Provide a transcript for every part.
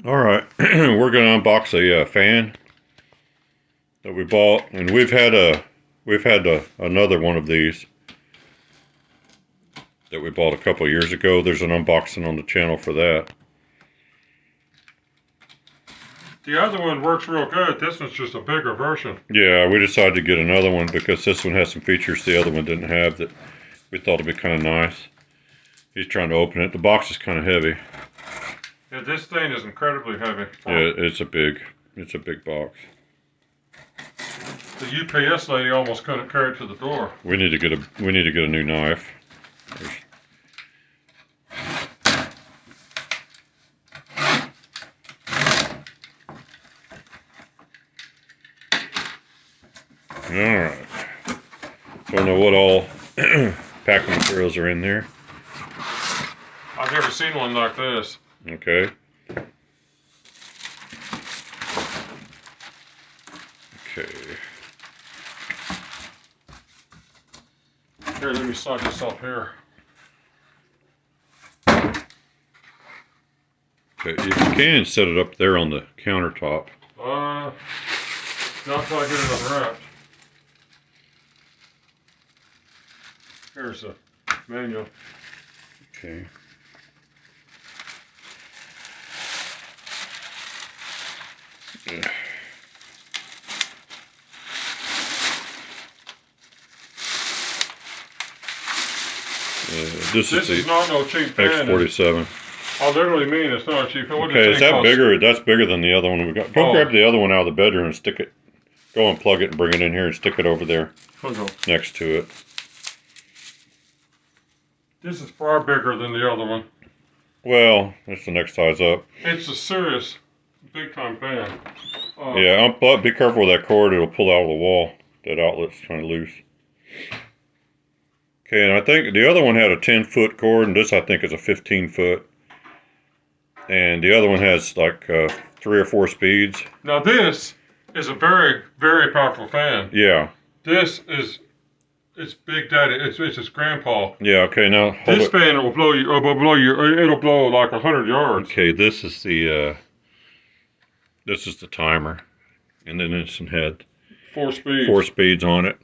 All right, we're going to unbox a fan that we bought, and we've had another one of these that we bought a couple of years ago. There's an unboxing on the channel for that. The other one works real good. This one's just a bigger version. Yeah, we decided to get another one because this one has some features the other one didn't have that we thought would be kind of nice. He's trying to open it. The box is kind of heavy. Yeah, this thing is incredibly heavy. Yeah, it's a big box. The UPS lady almost couldn't carry it to the door. We need to get a new knife. Alright. Don't know what all packing materials are in there. I've never seen one like this. Okay. Okay. Here, let me slide this up here. Okay, if you can set it up there on the countertop. Not until I get it unwrapped. Here's the manual. Okay. This is not no cheap fan. X-47. I literally mean it's not cheap. Okay, is that bigger? That's bigger than the other one we got. Go grab the other one out of the bedroom and stick it. Go and plug it and bring it in here and stick it over there next to it. This is far bigger than the other one. Well, that's the next size up. It's a serious, big-time fan. Yeah, but be careful with that cord. It'll pull out of the wall. That outlet's kind of loose. Okay, and I think the other one had a 10-foot cord, and this I think is a 15-foot. And the other one has like 3 or 4 speeds. Now this is a very, very powerful fan. Yeah. This is, it's Big Daddy. It's his grandpa. Yeah. Okay. Now hold this fan will blow you. It'll blow like 100 yards. Okay. This is the timer, and then it's had 4 speeds. 4 speeds on it.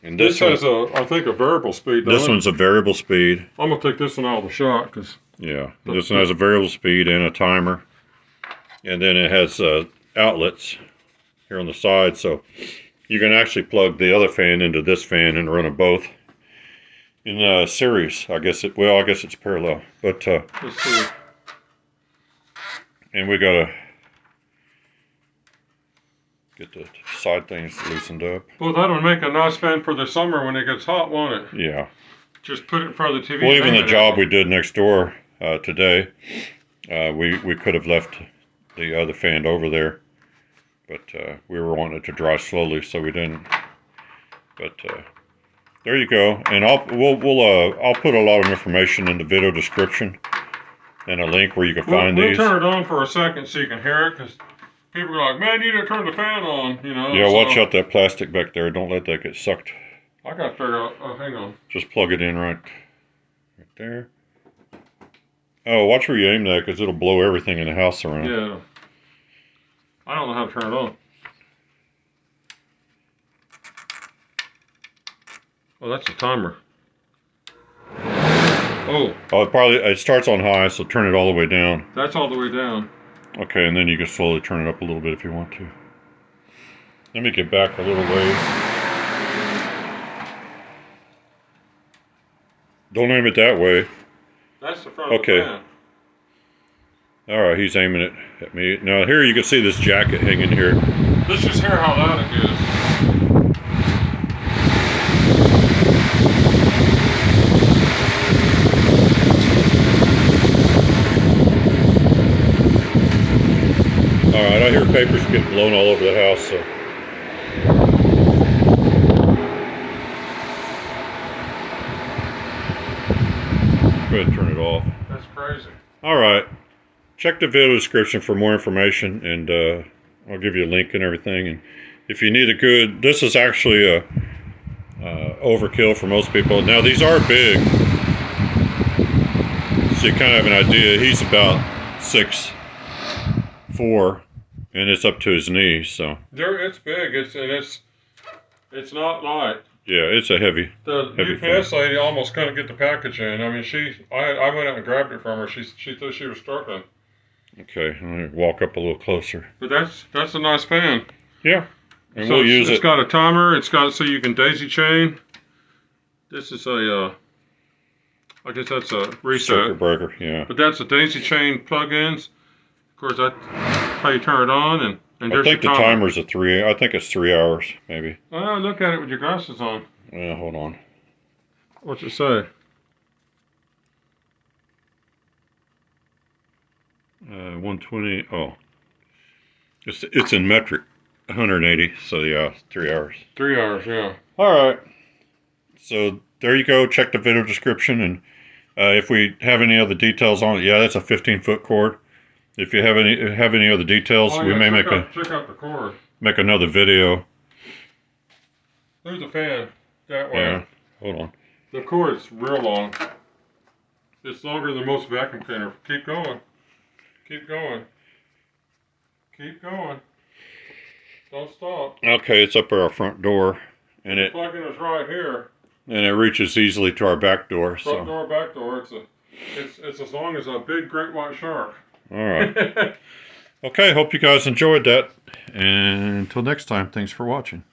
And this has I think a variable speed. This one's a variable speed. I'm gonna take this one out of the shot because. Yeah, this one has a variable speed and a timer, and then it has outlets here on the side, so you can actually plug the other fan into this fan and run them both in series. I guess it's parallel, but let's see. And we gotta get the side things loosened up. Well, that'll make a nice fan for the summer when it gets hot, won't it? Yeah. Just put it in front of the TV. Well, even the job we did next door today, we could have left the other fan over there, but we were wanting it to dry slowly, so we didn't. But there you go, and I'll put a lot of information in the video description and a link where you can find these. We'll turn it on for a second so you can hear it, because people are like, "Man, you need to turn the fan on," you know. Yeah, watch out that plastic back there. Don't let that get sucked. I got to figure out. Oh, hang on. Just plug it in right there. Oh, watch where you aim that, because it'll blow everything in the house around. Yeah. I don't know how to turn it on. Oh, that's the timer. Oh. It starts on high, so turn it all the way down. That's all the way down. Okay, and then you can slowly turn it up a little bit if you want to. Let me get back a little ways. Don't aim it that way. That's the front of the fan. Alright, he's aiming it at me. Now here you can see this jacket hanging here. Let's just hear how loud it is. Alright, I hear papers getting blown all over the house, so. Go ahead and turn it off. That's crazy. Alright. Check the video description for more information, and I'll give you a link and everything. And if you need a good, this is actually a overkill for most people. Now these are big, so you kind of have an idea. He's about 6'5", 4, and it's up to his knee. So it's big. It's not light. yeah, it's a heavy. The heavy UPS fan. lady almost couldn't get the package in. I mean, I went out and grabbed it from her. She thought she was struggling. Okay, I'm gonna walk up a little closer. But that's a nice fan. Yeah, and So we'll use it. It's got a timer. It's got so you can daisy chain. This is a I guess that's a reset. Circuit breaker, yeah. But that's a daisy chain plug-ins. Of course, that's how you turn it on, and I there's think the timer. timer's a 3. I think it's 3 hours, maybe. Oh, look at it with your glasses on. Yeah, hold on. What's it say? 120. Oh, it's in metric. 180. So yeah, 3 hours. 3 hours, yeah. All right. So there you go. Check the video description, and if we have any other details on it, yeah, that's a 15-foot cord. If you have any other details, Oh, we yeah, may check out the cord. make another video. There's a fan that way. Yeah. Hold on. The cord's real long. It's longer than most vacuum cleaners. Keep going. Keep going. Keep going. Don't stop. Okay, it's up at our front door, and The plug-in is right here. it reaches easily to our back door. Front door, back door. It's as long as a big great white shark. All right. Okay, hope you guys enjoyed that. And until next time, thanks for watching.